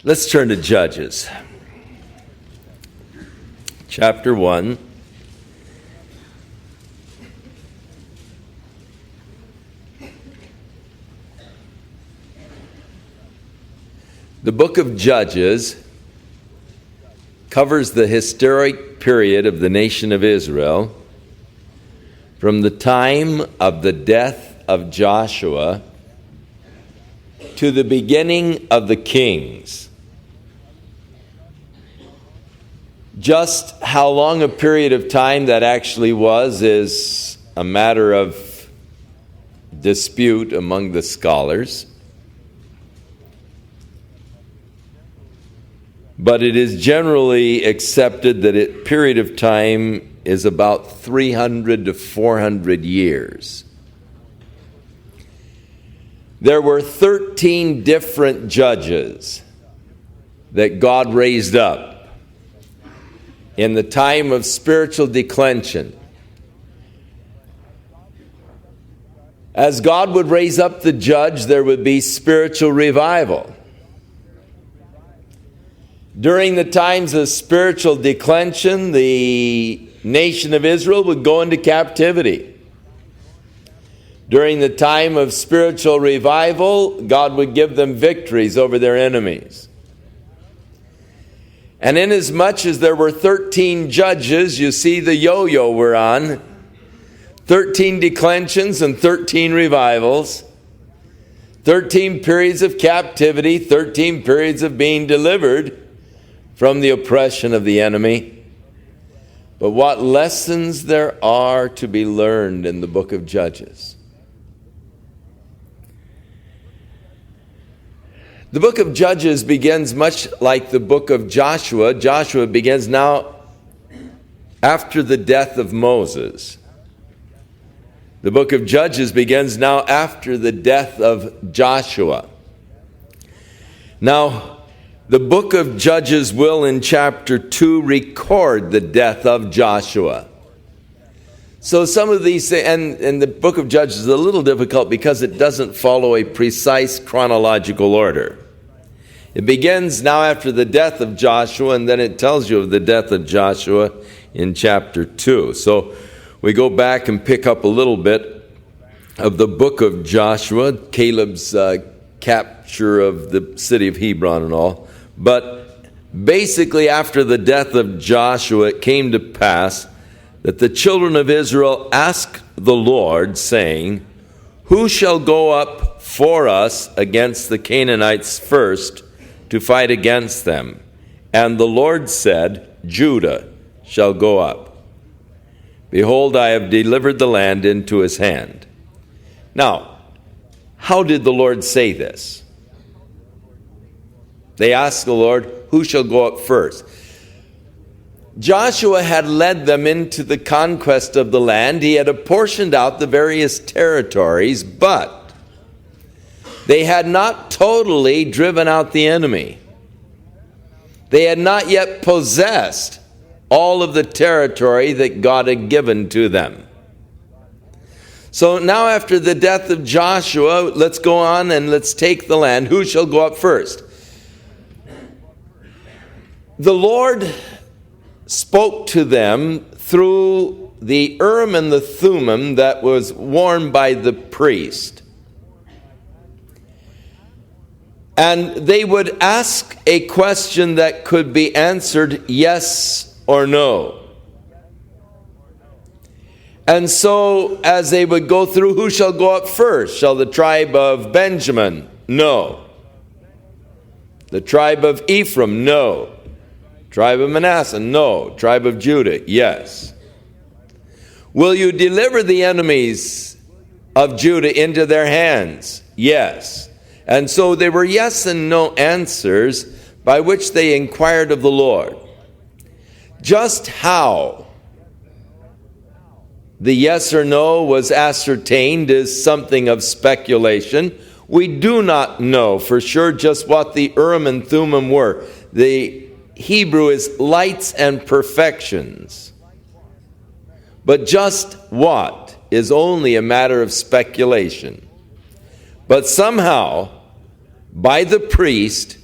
Let's turn to Judges. Chapter 1. The book of Judges covers the historic period of the nation of Israel from the time of the death of Joshua to the beginning of the kings. Just how long a period of time that actually was is a matter of dispute among the scholars. But it is generally accepted that a period of time is about 300 to 400 years. There were 13 different judges that God raised up in the time of spiritual declension. As God would raise up the judge, there would be spiritual revival. During the times of spiritual declension, the nation of Israel would go into captivity. During the time of spiritual revival, God would give them victories over their enemies. And inasmuch as there were 13 judges, you see the yo-yo we're on. 13 declensions and 13 revivals. 13 periods of captivity, 13 periods of being delivered from the oppression of the enemy. But what lessons there are to be learned in the book of Judges. The book of Judges begins much like the book of Joshua. Joshua begins now after the death of Moses. The book of Judges begins now after the death of Joshua. Now, the book of Judges will in chapter 2 record the death of Joshua. So some of these, and the book of Judges is a little difficult because it doesn't follow a precise chronological order. It begins now after the death of Joshua, and then it tells you of the death of Joshua in chapter 2. So we go back and pick up a little bit of the book of Joshua, Caleb's capture of the city of Hebron and all. But basically after the death of Joshua, it came to pass that the children of Israel asked the Lord, saying, "Who shall go up for us against the Canaanites first to fight against them?" And the Lord said, "Judah shall go up. Behold, I have delivered the land into his hand." Now, how did the Lord say this? They asked the Lord, "Who shall go up first?" Joshua had led them into the conquest of the land. He had apportioned out the various territories, but they had not totally driven out the enemy. They had not yet possessed all of the territory that God had given to them. So now after the death of Joshua, let's go on and let's take the land. Who shall go up first? The Lord spoke to them through the Urim and the Thummim that was worn by the priest. And they would ask a question that could be answered yes or no. And so as they would go through, who shall go up first? Shall the tribe of Benjamin? No. The tribe of Ephraim? No. Tribe of Manasseh? No. Tribe of Judah? Yes. Will you deliver the enemies of Judah into their hands? Yes. And so they were yes and no answers by which they inquired of the Lord. Just how the yes or no was ascertained is something of speculation. We do not know for sure just what the Urim and Thummim were. The Hebrew is lights and perfections. But just what is only a matter of speculation. But somehow, by the priest,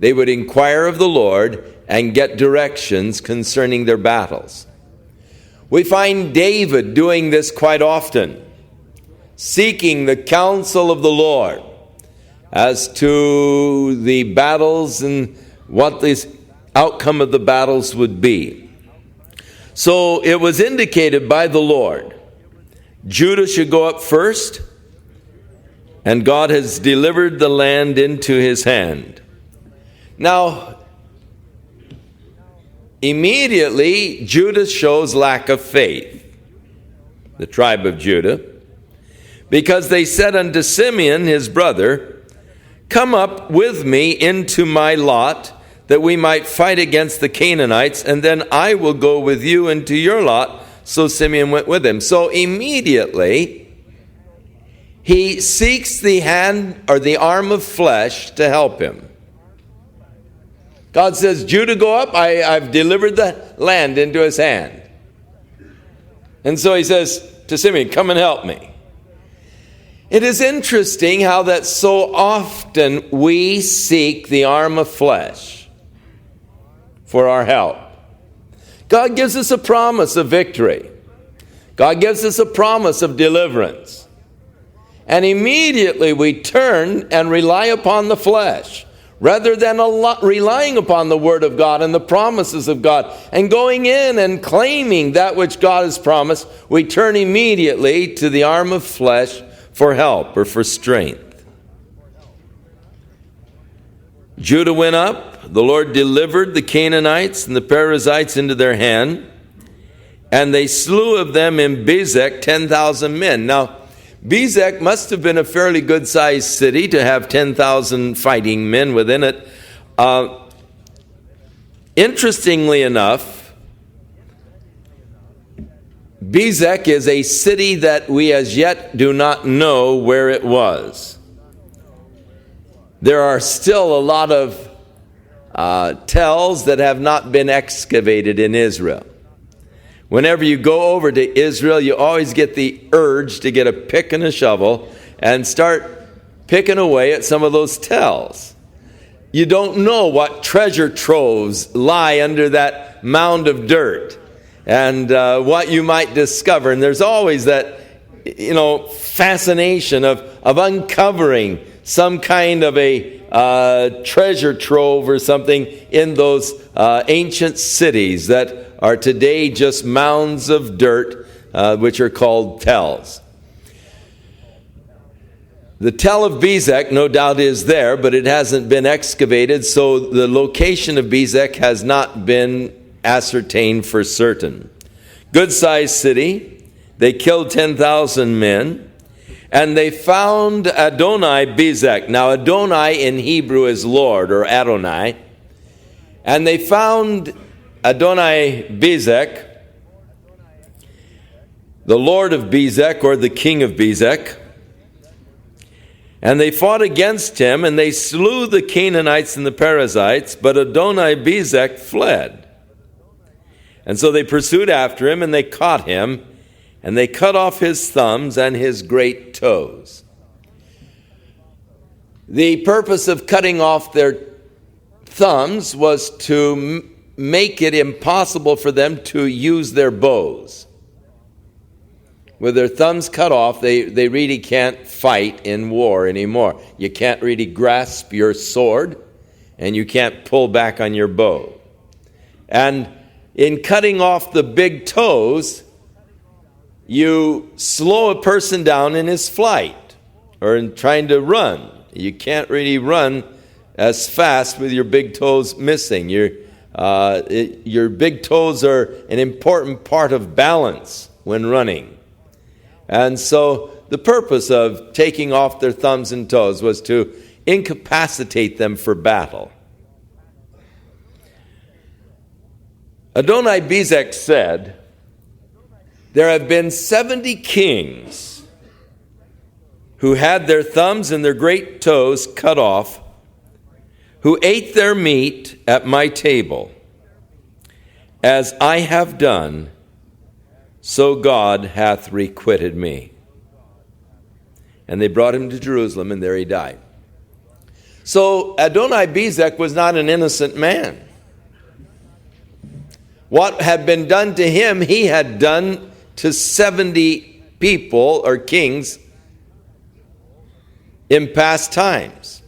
they would inquire of the Lord and get directions concerning their battles. We find David doing this quite often, seeking the counsel of the Lord as to the battles and what the outcome of the battles would be. So it was indicated by the Lord, Judah should go up first, and God has delivered the land into his hand. Now, immediately, Judah shows lack of faith, the tribe of Judah, because they said unto Simeon, his brother, "Come up with me into my lot, that we might fight against the Canaanites, and then I will go with you into your lot." So Simeon went with him. So immediately, he seeks the hand or the arm of flesh to help him. God says, "Judah, go up. I've delivered the land into his hand." And so he says to Simeon, "Come and help me." It is interesting how that so often we seek the arm of flesh for our help. God gives us a promise of victory. God gives us a promise of deliverance. And immediately we turn and rely upon the flesh, rather than relying upon the Word of God and the promises of God, and going in and claiming that which God has promised. We turn immediately to the arm of flesh for help or for strength. Judah went up. The Lord delivered the Canaanites and the Perizzites into their hand, and they slew of them in Bezek 10,000 men. Now, Bezek must have been a fairly good-sized city to have 10,000 fighting men within it. Interestingly enough, Bezek is a city that we as yet do not know where it was. There are still a lot of tells that have not been excavated in Israel. Whenever you go over to Israel, you always get the urge to get a pick and a shovel and start picking away at some of those tells. You don't know what treasure troves lie under that mound of dirt and what you might discover. And there's always that, fascination of uncovering some kind of a treasure trove or something in those ancient cities that are today just mounds of dirt, which are called tells. The tell of Bezek, no doubt, is there, but it hasn't been excavated, so the location of Bezek has not been ascertained for certain. Good-sized city. They killed 10,000 men, and they found Adonai Bezek. Now, Adonai in Hebrew is Lord, or Adonai. And they found Adonai Bezek, the Lord of Bezek, or the king of Bezek. And they fought against him, and they slew the Canaanites and the Perizzites, but Adonai Bezek fled. And so they pursued after him, and they caught him, and they cut off his thumbs and his great toes. The purpose of cutting off their thumbs was to make it impossible for them to use their bows. With their thumbs cut off, they really can't fight in war anymore. You can't really grasp your sword, and you can't pull back on your bow. And in cutting off the big toes, you slow a person down in his flight or in trying to run. You can't really run as fast with your big toes missing. Your big toes are an important part of balance when running. And so the purpose of taking off their thumbs and toes was to incapacitate them for battle. Adonai Bezek said, "There have been 70 kings who had their thumbs and their great toes cut off, who ate their meat at my table. As I have done, so God hath requited me." And they brought him to Jerusalem, and there he died. So Adoni-Bezek was not an innocent man. What had been done to him, he had done to 70 people or kings in past times.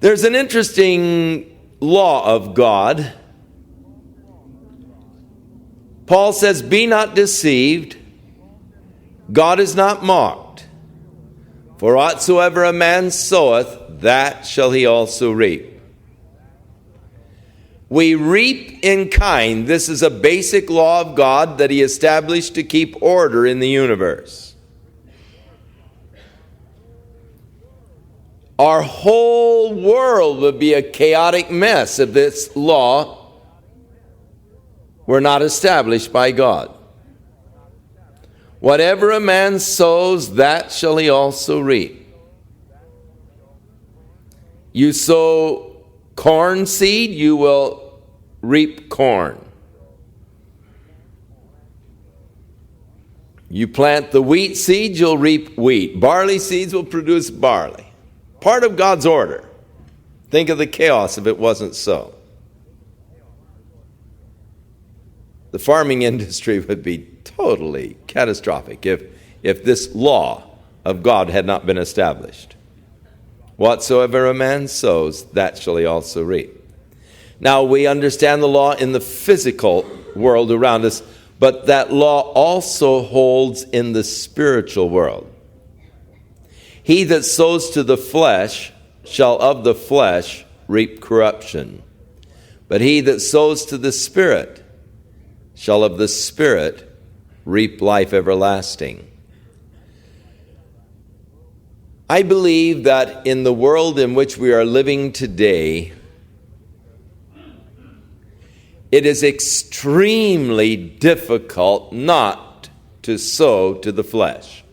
There's an interesting law of God. Paul says, "Be not deceived, God is not mocked. For whatsoever a man soweth, that shall he also reap." We reap in kind. This is a basic law of God that he established to keep order in the universe. Our whole world would be a chaotic mess if this law were not established by God. Whatever a man sows, that shall he also reap. You sow corn seed, you will reap corn. You plant the wheat seed, you'll reap wheat. Barley seeds will produce barley. Part of God's order. Think of the chaos if it wasn't so. The farming industry would be totally catastrophic if this law of God had not been established. Whatsoever a man sows, that shall he also reap. Now, we understand the law in the physical world around us, but that law also holds in the spiritual world. He that sows to the flesh shall of the flesh reap corruption. But he that sows to the Spirit shall of the Spirit reap life everlasting. I believe that in the world in which we are living today, it is extremely difficult not to sow to the flesh.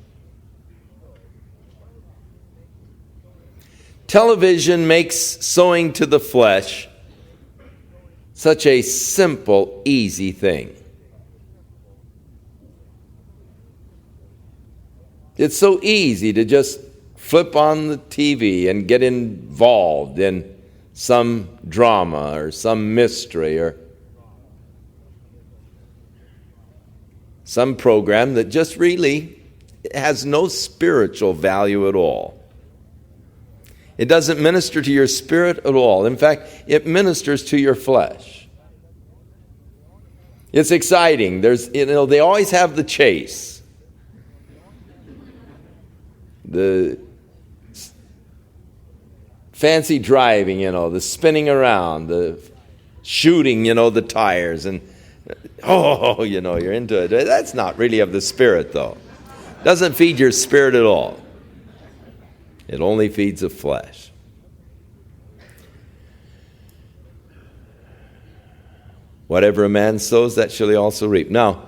Television makes sowing to the flesh such a simple, easy thing. It's so easy to just flip on the TV and get involved in some drama or some mystery or some program that just really has no spiritual value at all. It doesn't minister to your spirit at all. In fact, it ministers to your flesh. It's exciting. They always have the chase. The fancy driving, the spinning around, the shooting, the tires, and you're into it. That's not really of the Spirit, though. Doesn't feed your spirit at all. It only feeds the flesh. Whatever a man sows, that shall he also reap. Now,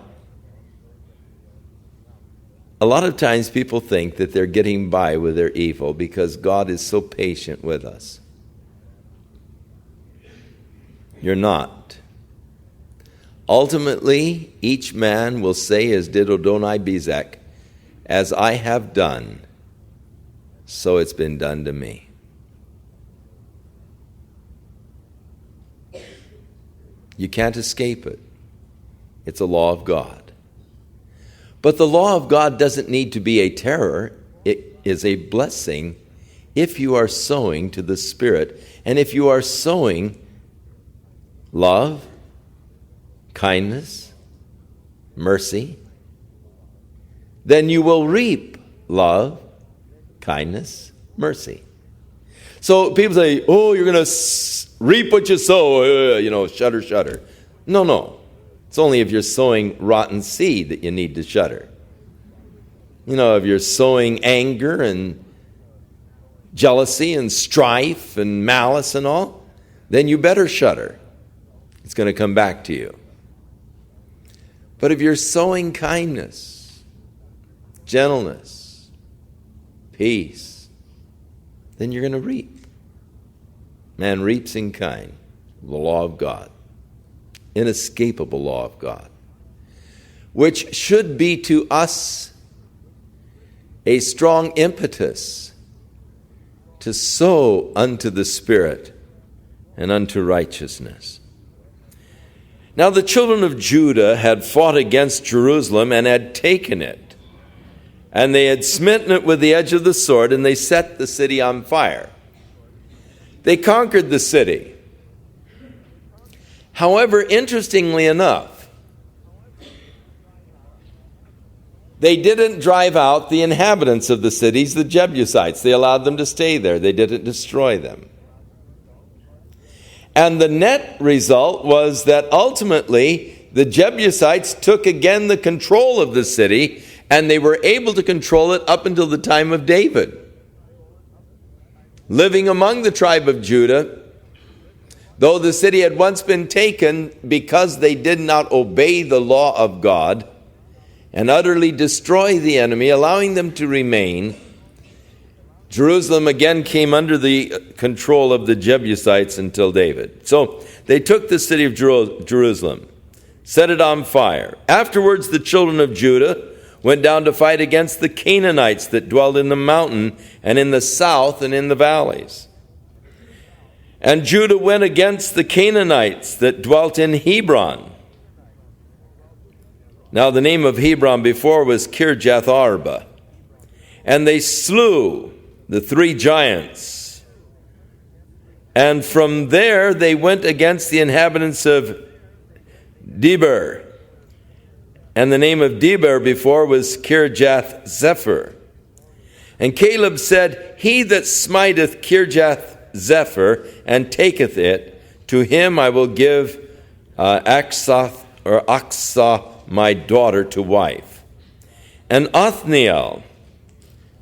a lot of times people think that they're getting by with their evil because God is so patient with us. You're not. Ultimately, each man will say, as did Adoni-Bezek, "As I have done, so it's been done to me." You can't escape it. It's a law of God. But the law of God doesn't need to be a terror. It is a blessing if you are sowing to the Spirit, and if you are sowing love, kindness, mercy, then you will reap love, kindness, mercy. So people say, you're going to reap what you sow, shudder, shudder. No. It's only if you're sowing rotten seed that you need to shudder. If you're sowing anger and jealousy and strife and malice and all, then you better shudder. It's going to come back to you. But if you're sowing kindness, gentleness, peace, then you're going to reap. Man reaps in kind, the law of God, inescapable law of God, which should be to us a strong impetus to sow unto the Spirit and unto righteousness. Now the children of Judah had fought against Jerusalem and had taken it. And they had smitten it with the edge of the sword, and they set the city on fire. They conquered the city. However, interestingly enough, they didn't drive out the inhabitants of the cities, the Jebusites. They allowed them to stay there. They didn't destroy them. And the net result was that ultimately the Jebusites took again the control of the city, and they were able to control it up until the time of David. Living among the tribe of Judah, though the city had once been taken because they did not obey the law of God and utterly destroy the enemy, allowing them to remain, Jerusalem again came under the control of the Jebusites until David. So they took the city of Jerusalem, set it on fire. Afterwards, the children of Judah went down to fight against the Canaanites that dwelled in the mountain and in the south and in the valleys. And Judah went against the Canaanites that dwelt in Hebron. Now the name of Hebron before was Kirjath Arba. And they slew the 3 giants. And from there they went against the inhabitants of Debir. And the name of Debir before was Kirjath Zephyr. And Caleb said, He that smiteth Kirjath Zephyr and taketh it, to him I will give Achsah my daughter to wife. And Othniel,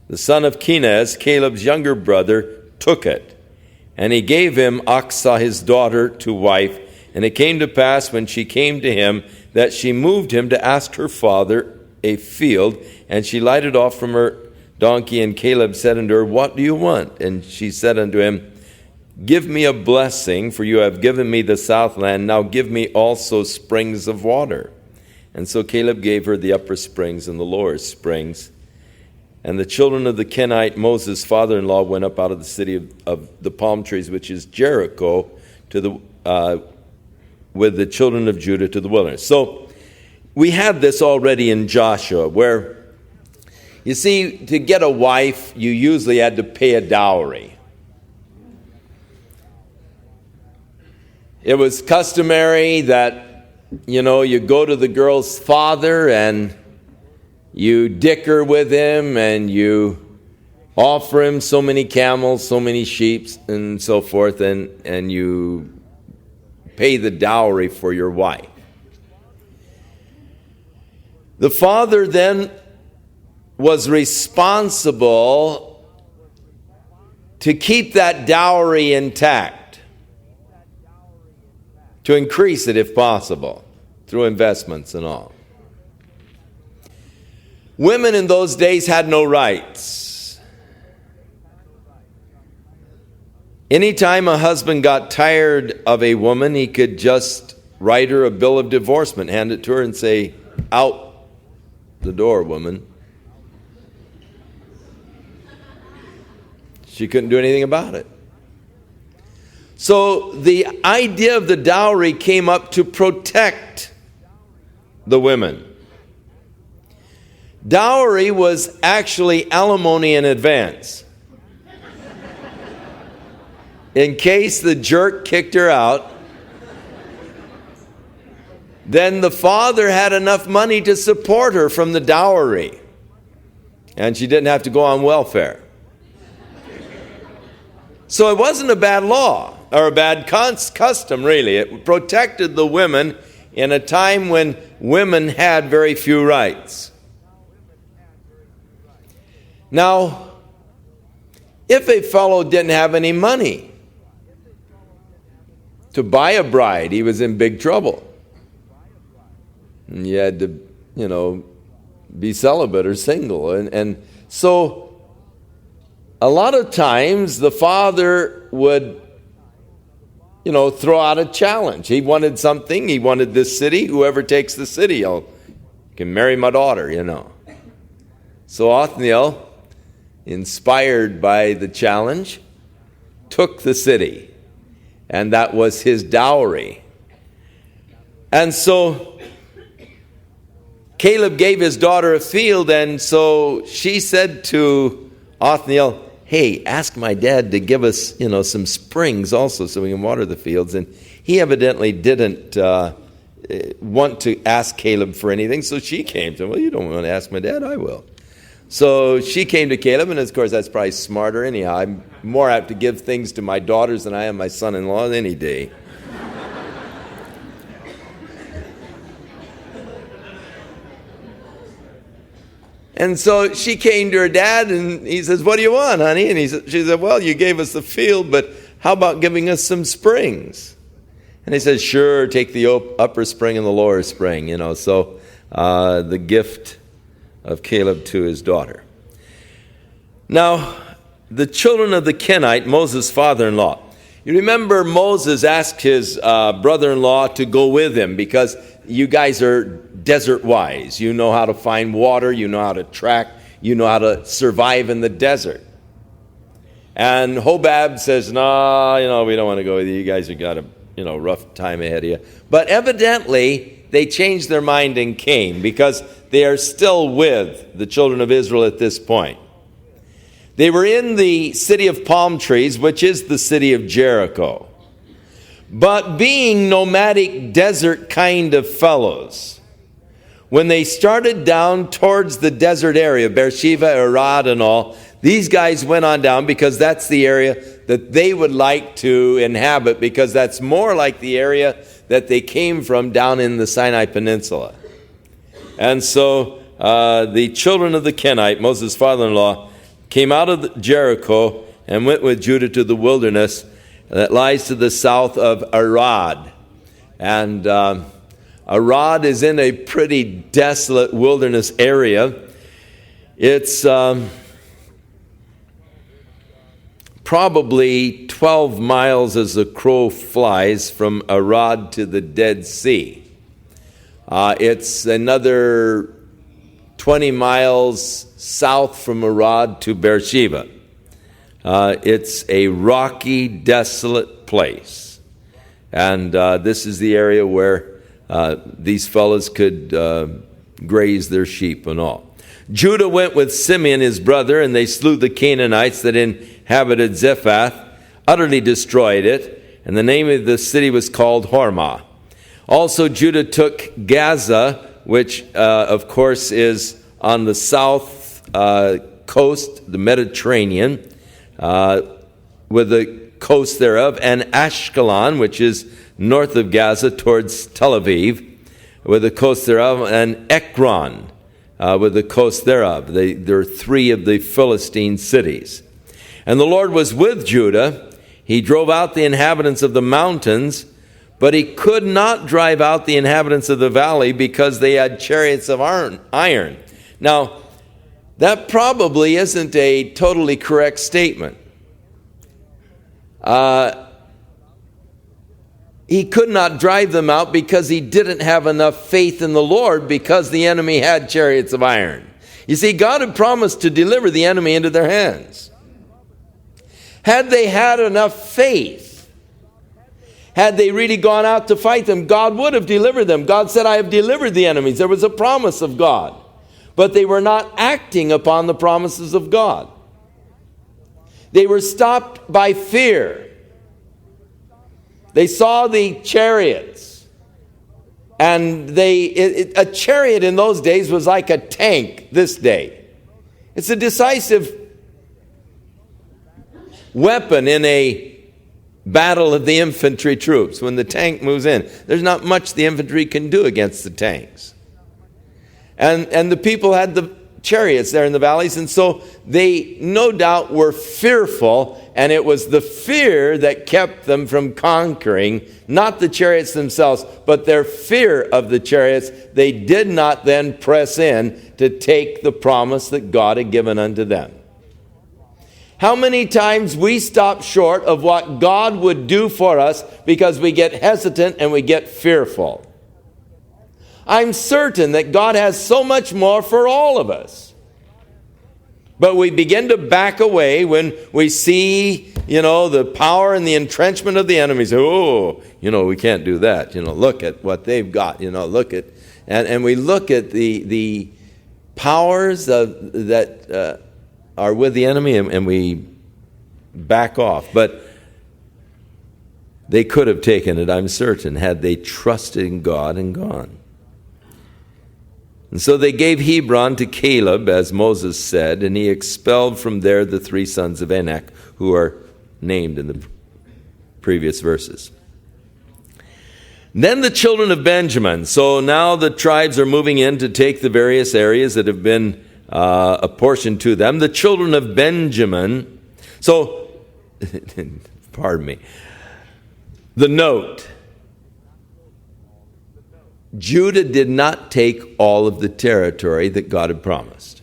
the son of Kenaz, Caleb's younger brother, took it. And he gave him Achsah his daughter to wife. And it came to pass when she came to him that she moved him to ask her father a field. And she lighted off from her donkey. And Caleb said unto her, What do you want? And she said unto him, Give me a blessing, for you have given me the south land. Now give me also springs of water. And so Caleb gave her the upper springs and the lower springs. And the children of the Kenite, Moses' father-in-law, went up out of the city of the palm trees, which is Jericho, to the with the children of Judah to the wilderness. So we had this already in Joshua, where, you see, to get a wife, you usually had to pay a dowry. It was customary that, you go to the girl's father and you dicker with him and you offer him so many camels, so many sheep, and so forth, and you pay the dowry for your wife. The father then was responsible to keep that dowry intact, to increase it if possible, through investments and all. Women in those days had no rights. Anytime a husband got tired of a woman, he could just write her a bill of divorcement, hand it to her, and say, Out the door, woman. She couldn't do anything about it. So the idea of the dowry came up to protect the women. Dowry was actually alimony in advance. In case the jerk kicked her out, then the father had enough money to support her from the dowry, and she didn't have to go on welfare. So it wasn't a bad law, or a bad custom, really. It protected the women in a time when women had very few rights. Now, if a fellow didn't have any money to buy a bride, he was in big trouble. And you had to, be celibate or single. And so a lot of times the father would, throw out a challenge. He wanted something. He wanted this city. Whoever takes the city, can marry my daughter, So Othniel, inspired by the challenge, took the city, and that was his dowry. And so Caleb gave his daughter a field, and so she said to Othniel, hey, ask my dad to give us, some springs also so we can water the fields. And he evidently didn't want to ask Caleb for anything, so she came to him. Well, you don't want to ask my dad? I will. So she came to Caleb, and of course that's probably smarter anyhow. I'm more apt to give things to my daughters than I am my son-in-law any day. And so she came to her dad, and he says, what do you want, honey? And she said, well, you gave us the field, but how about giving us some springs? And he says, sure, take the upper spring and the lower spring. So the gift of Caleb to his daughter. Now, the children of the Kenite, Moses' father-in-law. You remember Moses asked his brother-in-law to go with him because you guys are desert-wise. You know how to find water. You know how to track. You know how to survive in the desert. And Hobab says, no, we don't want to go with you. You guys have got a rough time ahead of you. But evidently, they changed their mind and came because they are still with the children of Israel at this point. They were in the city of palm trees, which is the city of Jericho. But being nomadic desert kind of fellows, when they started down towards the desert area, Beersheba, Arad, and all, these guys went on down because that's the area that they would like to inhabit, because that's more like the area that they came from down in the Sinai Peninsula. And so the children of the Kenite, Moses' father-in-law, came out of Jericho and went with Judah to the wilderness that lies to the south of Arad. And Arad is in a pretty desolate wilderness area. It's probably 12 miles as the crow flies from Arad to the Dead Sea. It's another 20 miles south from Arad to Beersheba. It's a rocky, desolate place. And this is the area where these fellows could graze their sheep and all. Judah went with Simeon his brother, and they slew the Canaanites that inhabited Zephath, utterly destroyed it, and the name of the city was called Hormah. Also Judah took Gaza, which of course is on the south coast, the Mediterranean, with the coast thereof, and Ashkelon, which is north of Gaza towards Tel Aviv, with the coast thereof, and Ekron, with the coast thereof. There are three of the Philistine cities. And the Lord was with Judah. He drove out the inhabitants of the mountains, but he could not drive out the inhabitants of the valley because they had chariots of iron. Now, that probably isn't a totally correct statement. He could not drive them out because he didn't have enough faith in the Lord, because the enemy had chariots of iron. You see, God had promised to deliver the enemy into their hands. Had they had enough faith, had they really gone out to fight them, God would have delivered them. God said, I have delivered the enemies. There was a promise of God. But they were not acting upon the promises of God. They were stopped by fear. They saw the chariots. And a chariot in those days was like a tank this day. It's a decisive weapon in a battle of the infantry troops. When the tank moves in, there's not much the infantry can do against the tanks. And the people had the chariots there in the valleys, and so they no doubt were fearful, and it was the fear that kept them from conquering, not the chariots themselves, but their fear of the chariots. They did not then press in to take the promise that God had given unto them. How many times we stop short of what God would do for us because we get hesitant and we get fearful? I'm certain that God has so much more for all of us. But we begin to back away when we see, the power and the entrenchment of the enemies. Oh, we can't do that. Look at what they've got. Look at, and we look at the powers that are with the enemy, and we back off. But they could have taken it, I'm certain, had they trusted in God and gone. And so they gave Hebron to Caleb, as Moses said, and he expelled from there the 3 sons of Anak, who are named in the previous verses. Then the children of Benjamin. So now the tribes are moving in to take the various areas that have been apportioned to them. The children of Benjamin. So, pardon me. The note. Judah did not take all of the territory that God had promised.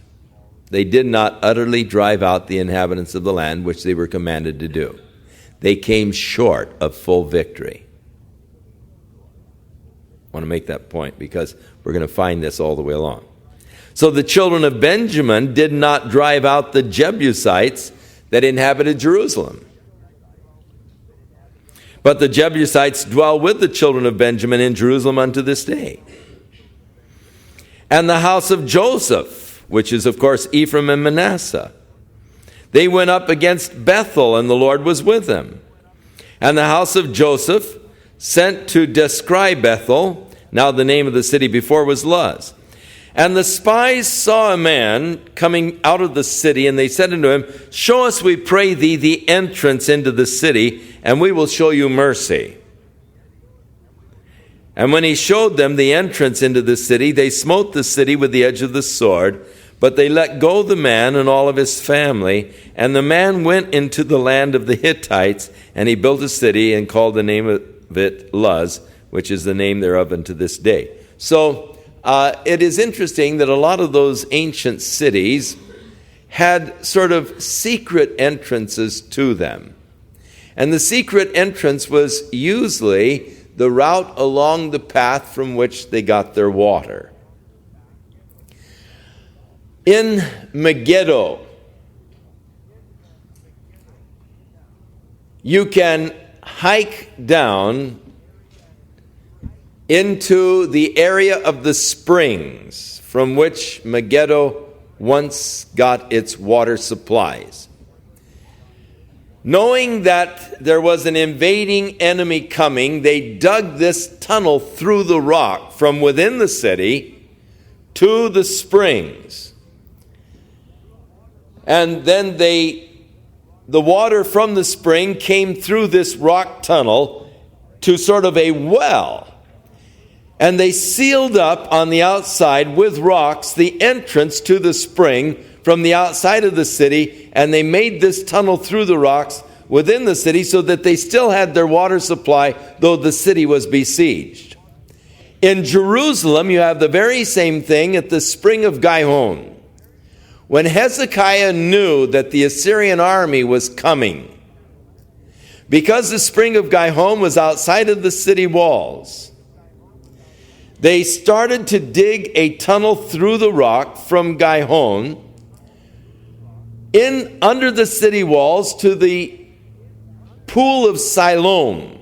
They did not utterly drive out the inhabitants of the land, which they were commanded to do. They came short of full victory. I want to make that point because we're going to find this all the way along. So the children of Benjamin did not drive out the Jebusites that inhabited Jerusalem. But the Jebusites dwell with the children of Benjamin in Jerusalem unto this day. And the house of Joseph, which is of course Ephraim and Manasseh, they went up against Bethel, and the Lord was with them. And the house of Joseph sent to descry Bethel. Now the name of the city before was Luz. And the spies saw a man coming out of the city, and they said unto him, Show us, we pray thee, the entrance into the city, and we will show you mercy. And when he showed them the entrance into the city, they smote the city with the edge of the sword, but they let go the man and all of his family. And the man went into the land of the Hittites, and he built a city and called the name of it Luz, which is the name thereof unto this day. So, it is interesting that a lot of those ancient cities had sort of secret entrances to them. And the secret entrance was usually the route along the path from which they got their water. In Megiddo, you can hike down into the area of the springs from which Megiddo once got its water supplies. Knowing that there was an invading enemy coming, they dug this tunnel through the rock from within the city to the springs. And then the water from the spring came through this rock tunnel to sort of a well. And they sealed up on the outside with rocks the entrance to the spring from the outside of the city, and they made this tunnel through the rocks within the city so that they still had their water supply, though the city was besieged. In Jerusalem, you have the very same thing at the spring of Gihon. When Hezekiah knew that the Assyrian army was coming, because the spring of Gihon was outside of the city walls, they started to dig a tunnel through the rock from Gihon in under the city walls to the pool of Siloam.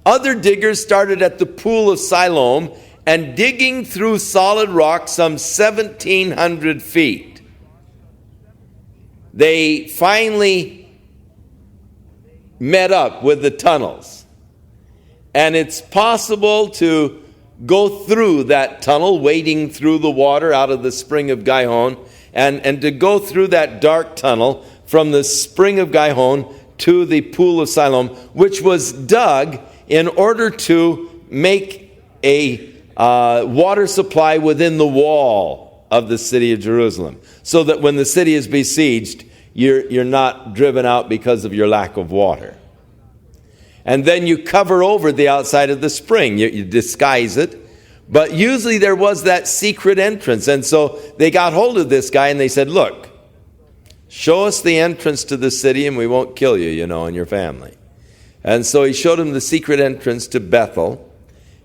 Other diggers started at the pool of Siloam and digging through solid rock some 1,700 feet. They finally met up with the tunnels. And it's possible to go through that tunnel, wading through the water out of the spring of Gihon, and to go through that dark tunnel from the spring of Gihon to the pool of Siloam, which was dug in order to make a water supply within the wall of the city of Jerusalem, so that when the city is besieged, you're not driven out because of your lack of water. And then you cover over the outside of the spring. You disguise it. But usually there was that secret entrance. And so they got hold of this guy and they said, Look, show us the entrance to the city and we won't kill you, and your family. And so he showed him the secret entrance to Bethel.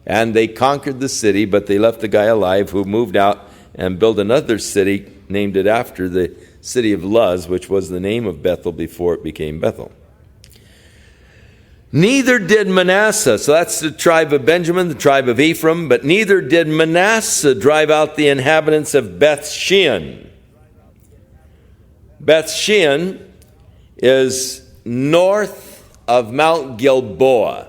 And they conquered the city, but they left the guy alive, who moved out and built another city, named it after the city of Luz, which was the name of Bethel before it became Bethel. Neither did Manasseh, so that's the tribe of Benjamin, the tribe of Ephraim, but neither did Manasseh drive out the inhabitants of Beth Shean. Beth Shean is north of Mount Gilboa.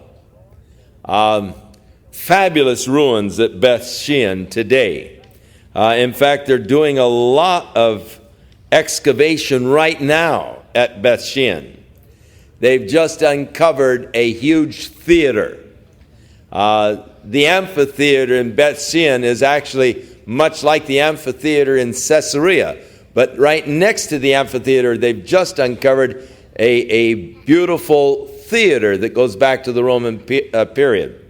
Fabulous ruins at Beth Shean today. In fact, they're doing a lot of excavation right now at Beth Shean. They've just uncovered a huge theater. The amphitheater in Beth Shean is actually much like the amphitheater in Caesarea. But right next to the amphitheater, they've just uncovered a beautiful theater that goes back to the Roman period.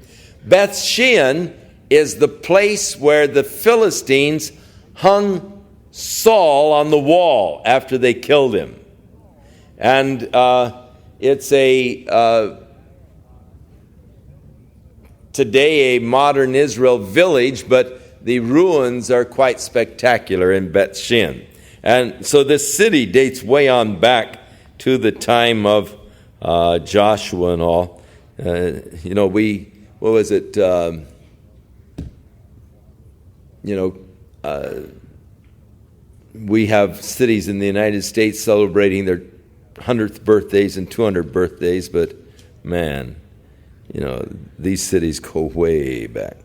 Beth Shean is the place where the Philistines hung Saul on the wall after they killed him. And it's today a modern Israel village, but the ruins are quite spectacular in Beth Shean. And so this city dates way on back to the time of Joshua and all. We have cities in the United States celebrating their 100th birthdays and 200 birthdays, but man, these cities go way back.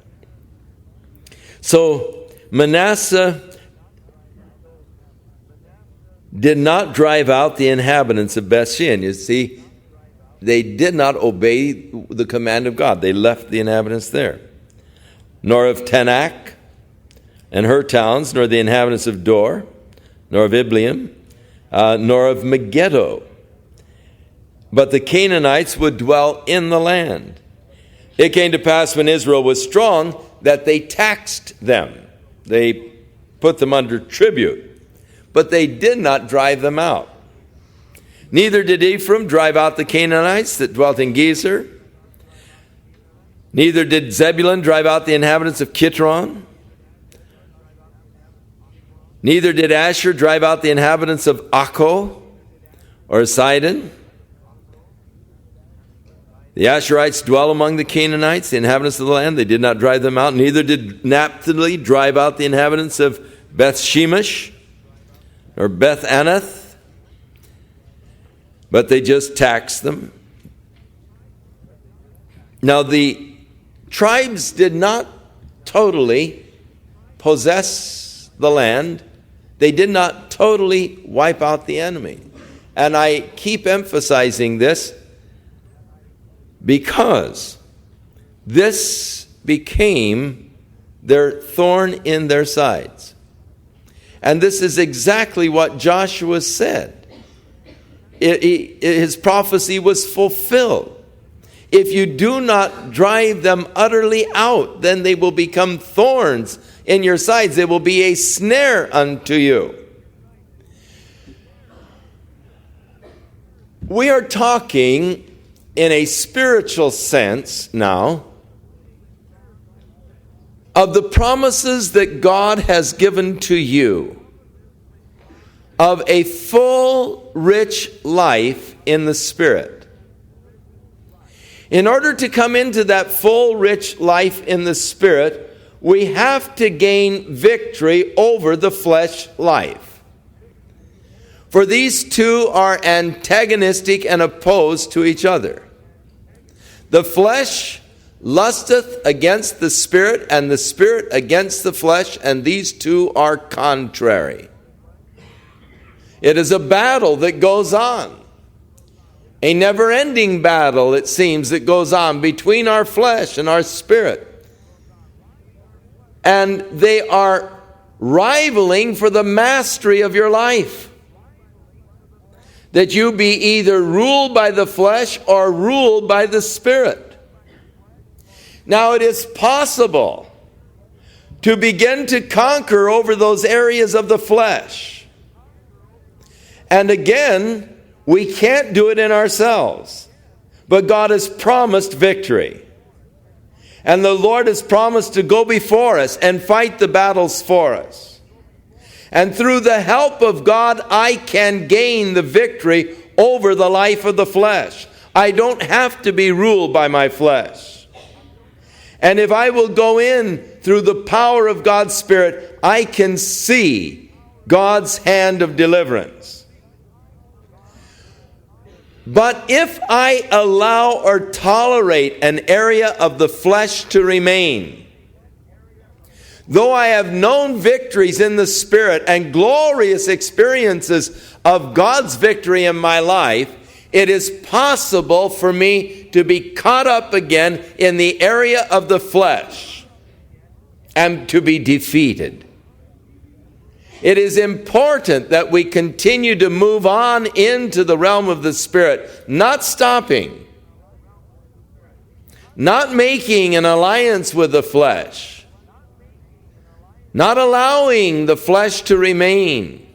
So Manasseh did not drive out the inhabitants of Beth Shean. You see, they did not obey the command of God. They left the inhabitants there. Nor of Tanakh and her towns, nor the inhabitants of Dor, nor of Ibleam, nor of Megiddo. But the Canaanites would dwell in the land. It came to pass when Israel was strong that they taxed them. They put them under tribute. But they did not drive them out. Neither did Ephraim drive out the Canaanites that dwelt in Gezer. Neither did Zebulun drive out the inhabitants of Kitron. Neither did Asher drive out the inhabitants of Akko or Sidon. The Asherites dwell among the Canaanites, the inhabitants of the land. They did not drive them out. Neither did Naphtali drive out the inhabitants of Beth Shemesh or Beth Anath, but they just taxed them. Now the tribes did not totally possess the land. They did not totally wipe out the enemy. And I keep emphasizing this because this became their thorn in their sides. And this is exactly what Joshua said. His prophecy was fulfilled. If you do not drive them utterly out, then they will become thorns in your sides. They will be a snare unto you. We are talking in a spiritual sense now of the promises that God has given to you of a full, rich life in the Spirit. In order to come into that full, rich life in the Spirit, we have to gain victory over the flesh life. For these two are antagonistic and opposed to each other. The flesh lusteth against the Spirit, and the Spirit against the flesh, and these two are contrary. It is a battle that goes on. A never-ending battle, it seems, that goes on between our flesh and our spirit. And they are rivaling for the mastery of your life. That you be either ruled by the flesh or ruled by the Spirit. Now it is possible to begin to conquer over those areas of the flesh. And again, we can't do it in ourselves. But God has promised victory. And the Lord has promised to go before us and fight the battles for us. And through the help of God, I can gain the victory over the life of the flesh. I don't have to be ruled by my flesh. And if I will go in through the power of God's Spirit, I can see God's hand of deliverance. But if I allow or tolerate an area of the flesh to remain, though I have known victories in the Spirit and glorious experiences of God's victory in my life, it is possible for me to be caught up again in the area of the flesh and to be defeated. It is important that we continue to move on into the realm of the Spirit, not stopping, not making an alliance with the flesh, not allowing the flesh to remain,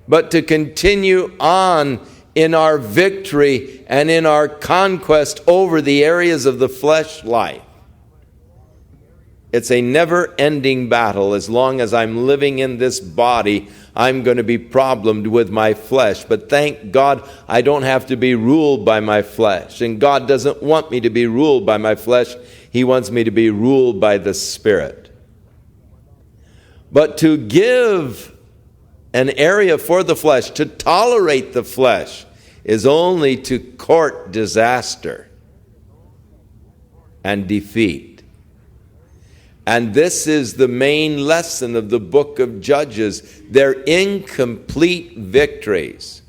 but to continue on in our victory and in our conquest over the areas of the flesh life. It's a never-ending battle. As long as I'm living in this body, I'm going to be problemed with my flesh. But thank God I don't have to be ruled by my flesh. And God doesn't want me to be ruled by my flesh. He wants me to be ruled by the Spirit. But to give an area for the flesh, to tolerate the flesh, is only to court disaster and defeat. And this is the main lesson of the book of Judges. They're incomplete victories.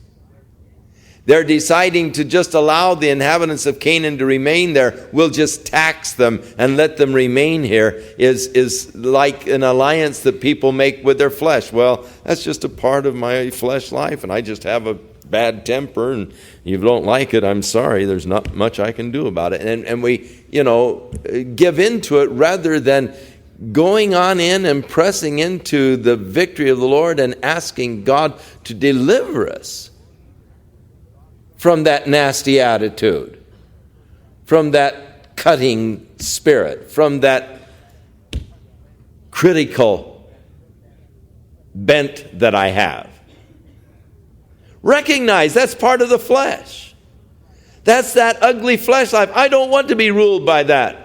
They're deciding to just allow the inhabitants of Canaan to remain there. We'll just tax them and let them remain here is like an alliance that people make with their flesh. Well, that's just a part of my flesh life, and I just have a bad temper, and you don't like it, I'm sorry, there's not much I can do about it. And we, give into it rather than going on in and pressing into the victory of the Lord and asking God to deliver us from that nasty attitude, from that cutting spirit, from that critical bent that I have. Recognize that's part of the flesh. That's that ugly flesh life. I don't want to be ruled by that.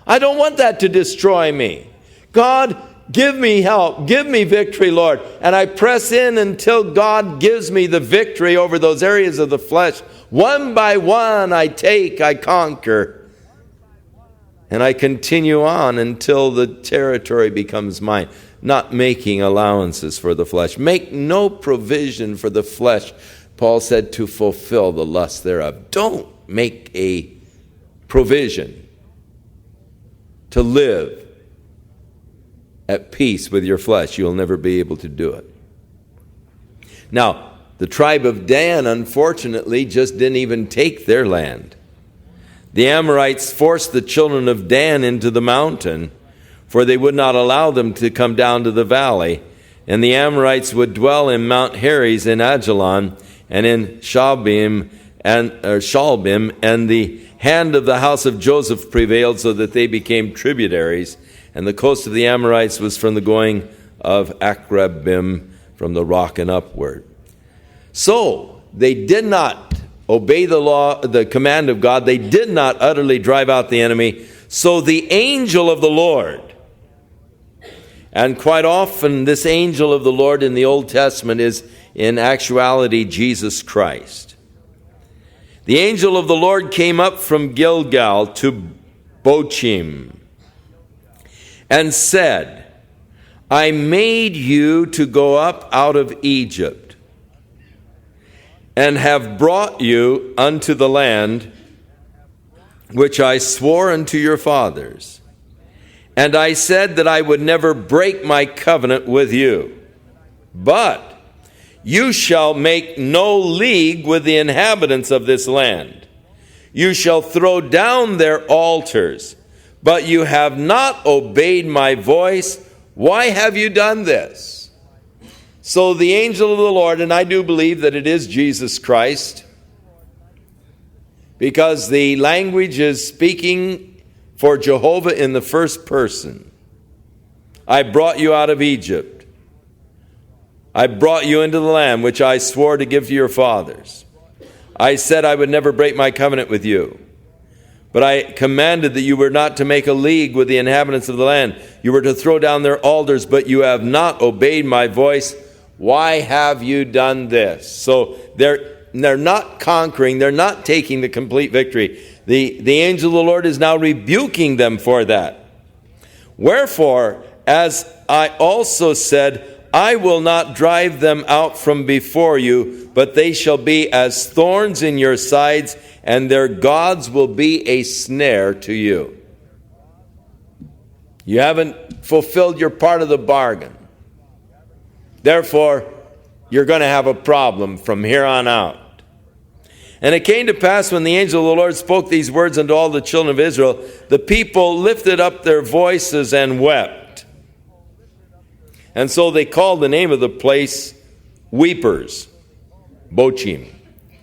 I don't want that to destroy me. God, give me help. Give me victory, Lord. And I press in until God gives me the victory over those areas of the flesh. One by one, I conquer. And I continue on until the territory becomes mine. Not making allowances for the flesh. Make no provision for the flesh, Paul said, to fulfill the lust thereof. Don't make a provision to live at peace with your flesh. You'll never be able to do it. Now, the tribe of Dan, unfortunately, just didn't even take their land. The Amorites forced the children of Dan into the mountain, for they would not allow them to come down to the valley. And the Amorites would dwell in Mount Heres in Ajalon and in Shalbim, and the hand of the house of Joseph prevailed so that they became tributaries. And the coast of the Amorites was from the going of Akrabim, from the rock and upward. So they did not obey the law, the command of God. They did not utterly drive out the enemy. So the angel of the Lord, and quite often this angel of the Lord in the Old Testament is in actuality Jesus Christ. The angel of the Lord came up from Gilgal to Bochim and said, I made you to go up out of Egypt and have brought you unto the land which I swore unto your fathers. And I said that I would never break my covenant with you. But you shall make no league with the inhabitants of this land. You shall throw down their altars, but you have not obeyed my voice. Why have you done this? So the angel of the Lord, and I do believe that it is Jesus Christ, because the language is speaking for Jehovah in the first person. I brought you out of Egypt. I brought you into the land which I swore to give to your fathers. I said I would never break my covenant with you. But I commanded that you were not to make a league with the inhabitants of the land. You were to throw down their altars, but you have not obeyed my voice. Why have you done this? So they're not conquering. They're not taking the complete victory. The angel of the Lord is now rebuking them for that. Wherefore, as I also said, I will not drive them out from before you, but they shall be as thorns in your sides, and their gods will be a snare to you. You haven't fulfilled your part of the bargain. Therefore, you're going to have a problem from here on out. And it came to pass when the angel of the Lord spoke these words unto all the children of Israel, the people lifted up their voices and wept. And so they called the name of the place Weepers, Bochim,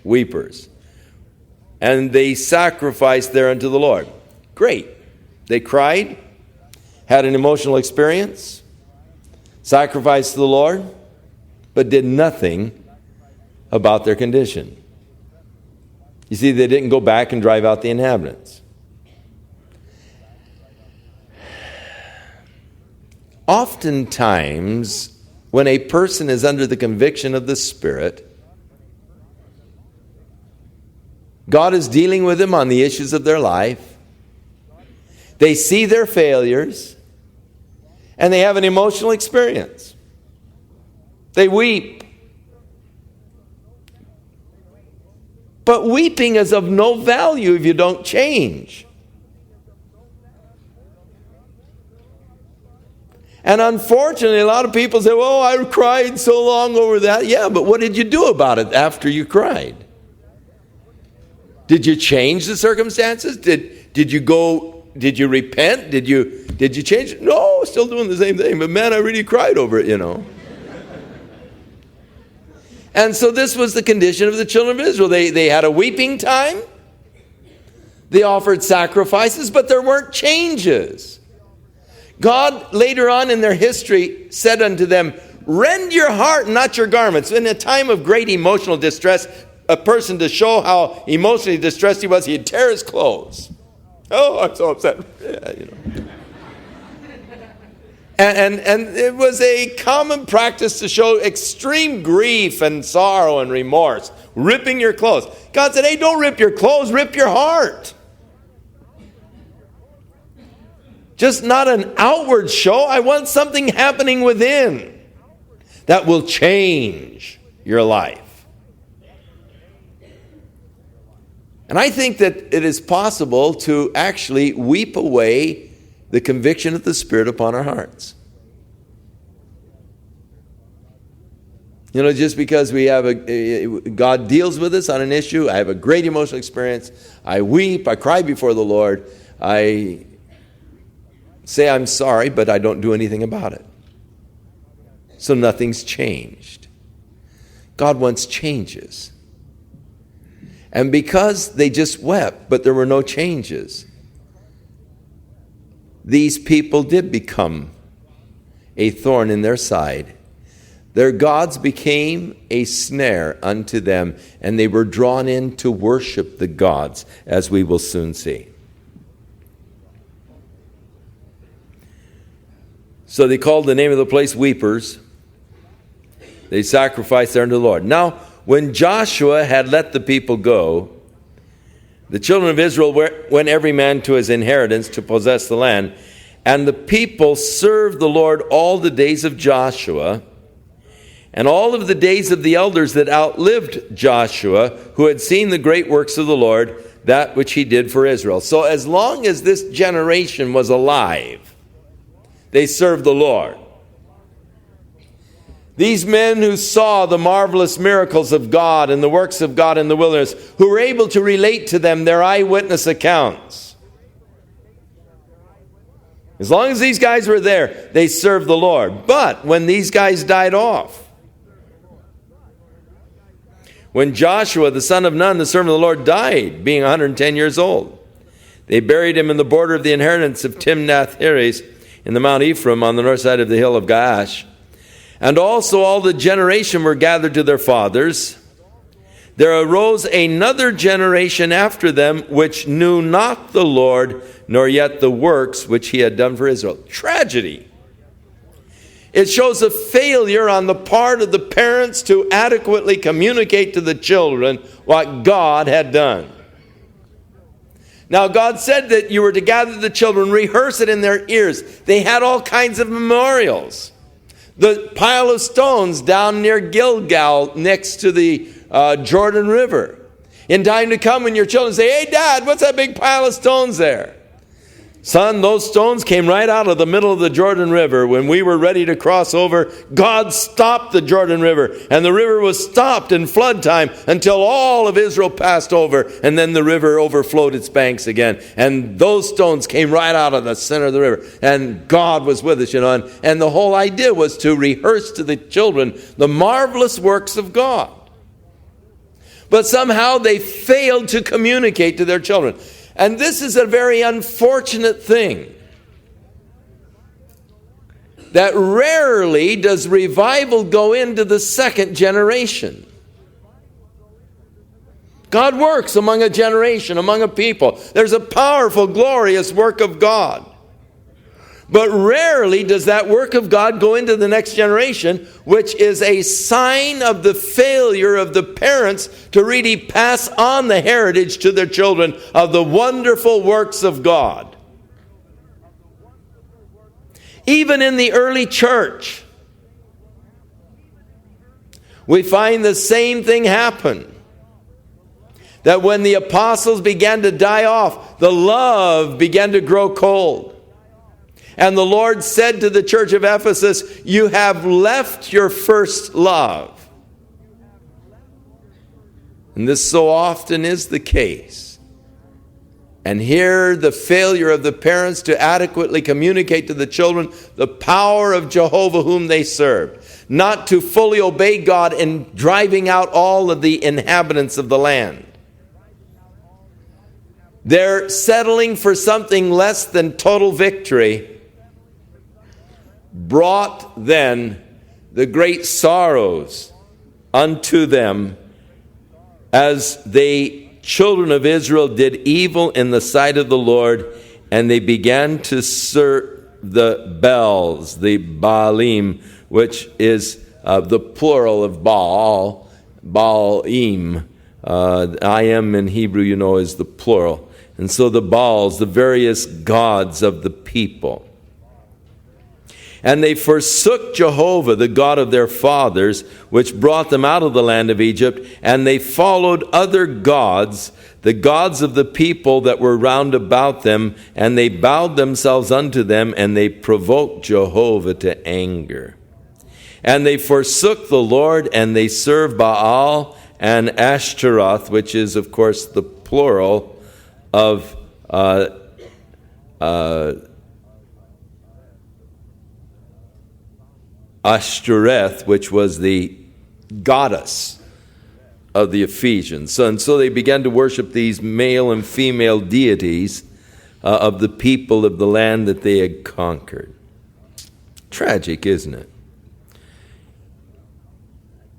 Weepers. And they sacrificed there unto the Lord. Great. They cried, had an emotional experience, sacrificed to the Lord, but did nothing about their condition. You see, they didn't go back and drive out the inhabitants. Oftentimes, when a person is under the conviction of the Spirit, God is dealing with them on the issues of their life. They see their failures, and they have an emotional experience. They weep. But weeping is of no value if you don't change. And unfortunately, a lot of people say, well, I cried so long over that. Yeah, but what did you do about it after you cried? Did you change the circumstances? Did you repent? Did you change it? No, still doing the same thing. But man, I really cried over it, And so this was the condition of the children of Israel. They had a weeping time. They offered sacrifices, but there weren't changes. God, later on in their history, said unto them, rend your heart, not your garments. In a time of great emotional distress, a person, to show how emotionally distressed he was, he'd tear his clothes. Oh, I'm so upset. Yeah, And it was a common practice to show extreme grief and sorrow and remorse, ripping your clothes. God said, hey, don't rip your clothes, rip your heart. Just not an outward show. I want something happening within that will change your life. And I think that it is possible to actually weep away the conviction of the Spirit upon our hearts. Just because we have God deals with us on an issue, I have a great emotional experience, I weep, I cry before the Lord, I say I'm sorry, but I don't do anything about it. So nothing's changed. God wants changes. And because they just wept, but there were no changes, these people did become a thorn in their side. Their gods became a snare unto them, and they were drawn in to worship the gods, as we will soon see. So they called the name of the place Weepers. They sacrificed there unto the Lord. Now, when Joshua had let the people go, the children of Israel went every man to his inheritance to possess the land. And the people served the Lord all the days of Joshua, and all of the days of the elders that outlived Joshua, who had seen the great works of the Lord, that which he did for Israel. So as long as this generation was alive, they served the Lord. These men who saw the marvelous miracles of God and the works of God in the wilderness, who were able to relate to them their eyewitness accounts. As long as these guys were there, they served the Lord. But when these guys died off, when Joshua, the son of Nun, the servant of the Lord, died, being 110 years old, they buried him in the border of the inheritance of Timnath-Heres in the Mount Ephraim on the north side of the hill of Gaash. And also all the generation were gathered to their fathers. There arose another generation after them, which knew not the Lord, nor yet the works which he had done for Israel. Tragedy. It shows a failure on the part of the parents to adequately communicate to the children what God had done. Now, God said that you were to gather the children, rehearse it in their ears. They had all kinds of memorials. The pile of stones down near Gilgal next to the Jordan River. In time to come when your children say, "Hey, Dad, what's that big pile of stones there?" Son, those stones came right out of the middle of the Jordan River. When we were ready to cross over, God stopped the Jordan River. And the river was stopped in flood time until all of Israel passed over. And then the river overflowed its banks again. And those stones came right out of the center of the river. And God was with us, And the whole idea was to rehearse to the children the marvelous works of God. But somehow they failed to communicate to their children. And this is a very unfortunate thing. That rarely does revival go into the second generation. God works among a generation, among a people. There's a powerful, glorious work of God. But rarely does that work of God go into the next generation, which is a sign of the failure of the parents to really pass on the heritage to their children of the wonderful works of God. Even in the early church, we find the same thing happen. That when the apostles began to die off, the love began to grow cold. And the Lord said to the church of Ephesus, "You have left your first love." And this so often is the case. And here the failure of the parents to adequately communicate to the children the power of Jehovah whom they served. Not to fully obey God in driving out all of the inhabitants of the land. They're settling for something less than total victory. Brought then the great sorrows unto them, as the children of Israel did evil in the sight of the Lord, and they began to serve the Baals, the Baalim, which is the plural of Baal, Baalim. I am in Hebrew, is the plural. And so the Baals, the various gods of the people. And they forsook Jehovah, the God of their fathers, which brought them out of the land of Egypt, and they followed other gods, the gods of the people that were round about them, and they bowed themselves unto them, and they provoked Jehovah to anger. And they forsook the Lord, and they served Baal and Ashtaroth, which is, of course, the plural of Ashtoreth, which was the goddess of the Ephesians. And so they began to worship these male and female deities of the people of the land that they had conquered. Tragic, isn't it?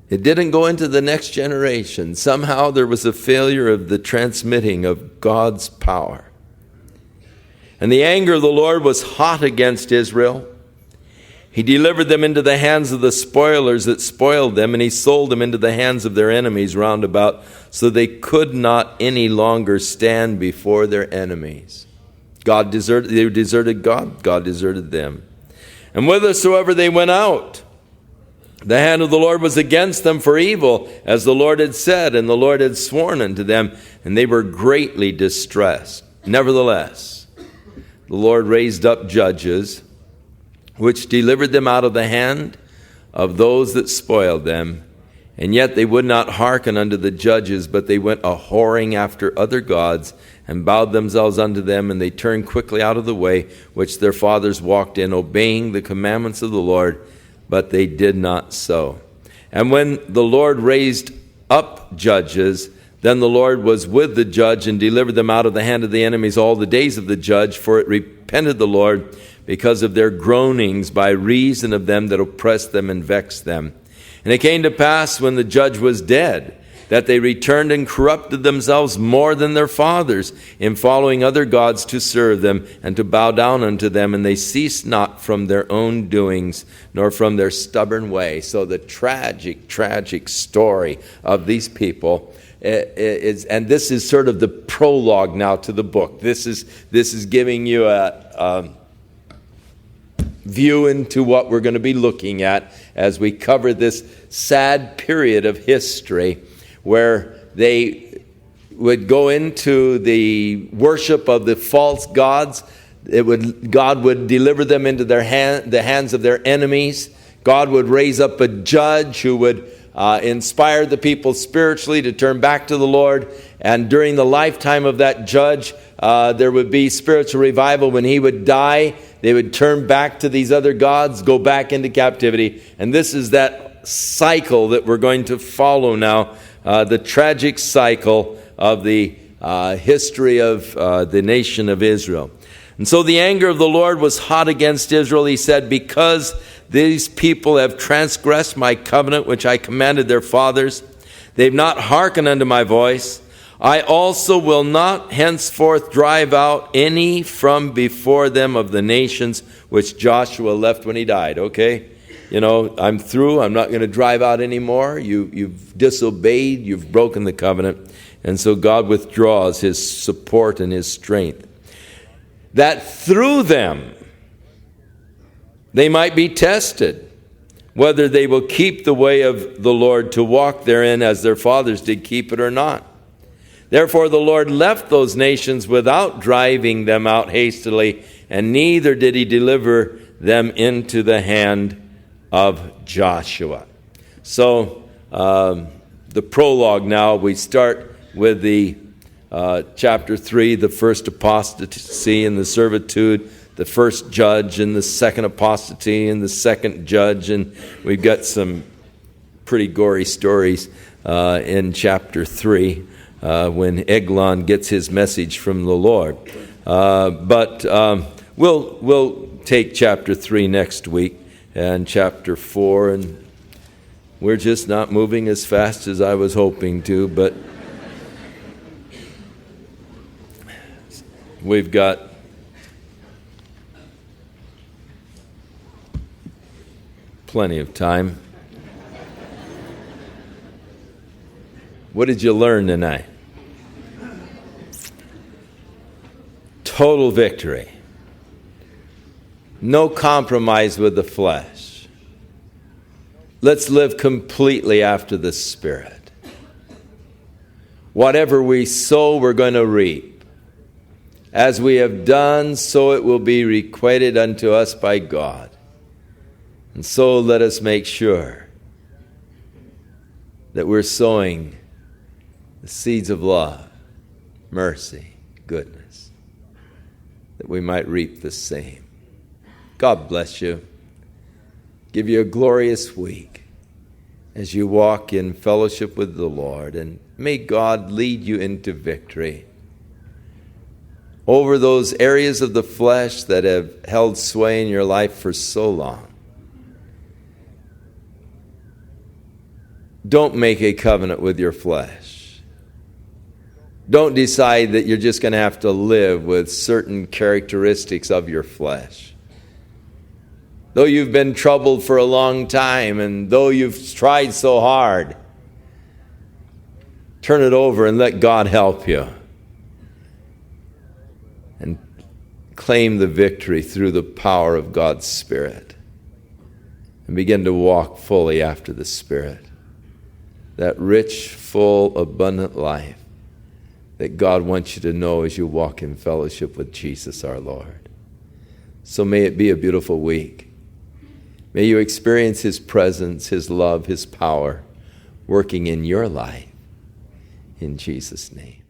It didn't go into the next generation. Somehow there was a failure of the transmitting of God's power. And the anger of the Lord was hot against Israel. He delivered them into the hands of the spoilers that spoiled them, and he sold them into the hands of their enemies round about, so they could not any longer stand before their enemies. They deserted God, God deserted them. And whithersoever they went out, the hand of the Lord was against them for evil, as the Lord had said, and the Lord had sworn unto them, and they were greatly distressed. Nevertheless, the Lord raised up judges, which delivered them out of the hand of those that spoiled them. And yet they would not hearken unto the judges, but they went a-whoring after other gods, and bowed themselves unto them, and they turned quickly out of the way which their fathers walked in, obeying the commandments of the Lord, but they did not so. And when the Lord raised up judges, Then the Lord was with the judge and delivered them out of the hand of the enemies all the days of the judge, for it repented the Lord because of their groanings by reason of them that oppressed them and vexed them. And it came to pass when the judge was dead, that they returned and corrupted themselves more than their fathers in following other gods to serve them and to bow down unto them. And they ceased not from their own doings, nor from their stubborn way. So the tragic story of these people is, and this is sort of the prologue now to the book. This is giving you a view into what we're going to be looking at as we cover this sad period of history where they would go into the worship of the false gods. God would deliver them into the hands of their enemies. God would raise up a judge who would inspire the people spiritually to turn back to the Lord. And during the lifetime of that judge, there would be spiritual revival. When he would die, they would turn back to these other gods, go back into captivity. And this is that cycle that we're going to follow now, the tragic cycle of the history of the nation of Israel. And so the anger of the Lord was hot against Israel. He said, because these people have transgressed my covenant, which I commanded their fathers, they've not hearkened unto my voice, I also will not henceforth drive out any from before them of the nations which Joshua left when he died. Okay? You know, I'm through. I'm not going to drive out anymore. You've disobeyed. You've broken the covenant. And so God withdraws his support and his strength, that through them they might be tested, whether they will keep the way of the Lord to walk therein as their fathers did keep it or not. Therefore the Lord left those nations without driving them out hastily, and neither did he deliver them into the hand of Joshua. So the prologue now, we start with the chapter 3, the first apostasy and the servitude, the first judge and the second apostasy and the second judge. And we've got some pretty gory stories in chapter 3 when Eglon gets his message from the Lord. But we'll take chapter 3 next week and chapter 4, and we're just not moving as fast as I was hoping to, but we've got plenty of time. What did you learn tonight? Total victory. No compromise with the flesh. Let's live completely after the Spirit. Whatever we sow, we're going to reap. As we have done, so it will be requited unto us by God. And so let us make sure that we're sowing the seeds of love, mercy, goodness, that we might reap the same. God bless you. Give you a glorious week as you walk in fellowship with the Lord, and may God lead you into victory over those areas of the flesh that have held sway in your life for so long. Don't make a covenant with your flesh. Don't decide that you're just going to have to live with certain characteristics of your flesh. Though you've been troubled for a long time, and though you've tried so hard, turn it over and let God help you. And claim the victory through the power of God's Spirit. And begin to walk fully after the Spirit. That rich, full, abundant life that God wants you to know as you walk in fellowship with Jesus our Lord. So may it be a beautiful week. May you experience His presence, His love, His power working in your life. In Jesus' name.